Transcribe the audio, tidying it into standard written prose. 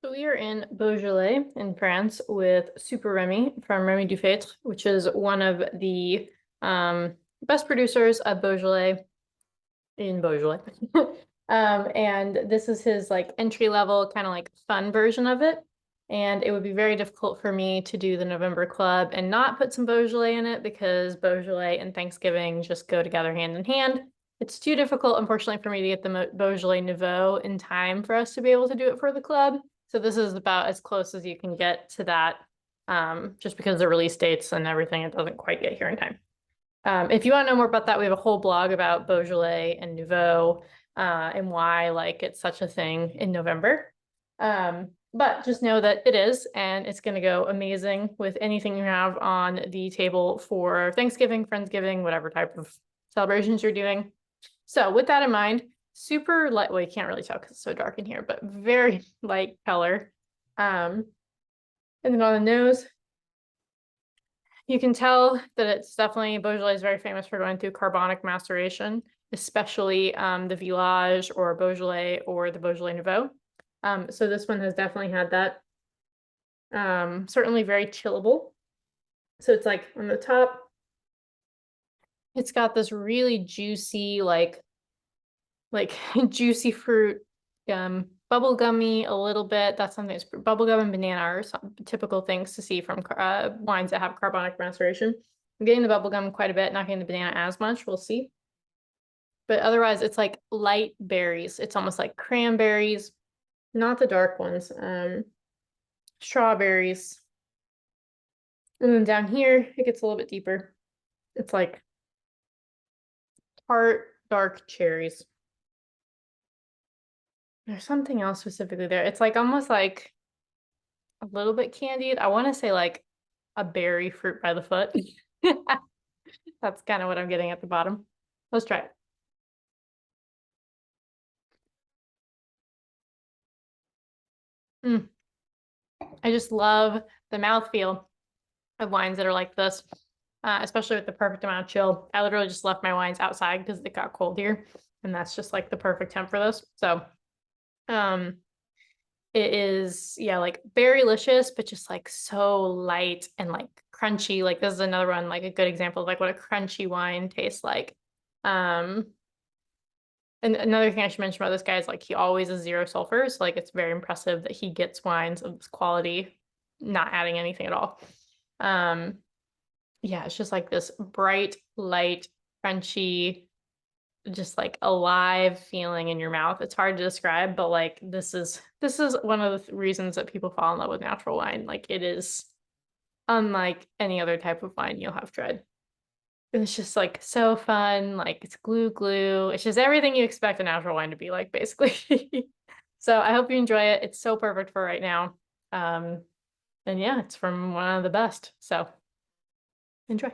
So we are in Beaujolais in France with Super Rémi from Rémi Dufaitre, which is one of the best producers of Beaujolais in Beaujolais. And this is his like entry level kind of like fun version of it. And it would be very difficult for me to do the November Club and not put some Beaujolais in it because Beaujolais and Thanksgiving just go together hand in hand. It's too difficult, unfortunately, for me to get the Beaujolais Nouveau in time for us to be able to do it for the club. So this is about as close as you can get to that, just because the release dates and everything, it doesn't quite get here in time. If you want to know more about that, we have a whole blog about Beaujolais and Nouveau and why like it's such a thing in November. But just know that it is, and it's going to go amazing with anything you have on the table for Thanksgiving, Friendsgiving, whatever type of celebrations you're doing. So with that in mind, super light, well, you can't really tell because it's so dark in here, but very light color. And then on the nose, you can tell that it's definitely, Beaujolais is very famous for going through carbonic maceration, especially the Village or Beaujolais or the Beaujolais Nouveau. So this one has definitely had that. Certainly very chillable. So it's like on the top, it's got this really juicy, like juicy fruit, bubble gummy a little bit. That's something that's bubblegum and banana are some typical things to see from wines that have carbonic maceration. I'm getting the bubblegum quite a bit, not getting the banana as much. We'll see. But otherwise, it's like light berries. It's almost like cranberries, not the dark ones. Strawberries. And then down here, it gets a little bit deeper. It's like tart, dark cherries. There's something else specifically there. It's like almost like a little bit candied. I want to say like a berry fruit by the foot. That's kind of what I'm getting at the bottom. Let's try it. I just love the mouthfeel of wines that are like this, especially with the perfect amount of chill. I literally just left my wines outside because it got cold here, and that's just like the perfect temp for this. So, it is, yeah, like berrylicious, but just like so light and like crunchy. Like this is another one, like a good example of like what a crunchy wine tastes like. And another thing I should mention about this guy is like he always is 0 sulfur. So like it's very impressive that he gets wines of this quality, not adding anything at all. Yeah, it's just like this bright, light, crunchy, just like alive feeling in your mouth. It's hard to describe, but like this is one of the reasons that people fall in love with natural wine. Like it is unlike any other type of wine you'll have tried. And it's just like so fun, like it's glue. It's just everything you expect a natural wine to be like, basically. So I hope you enjoy it. It's so perfect for right now. And yeah, it's from one of the best. So enjoy.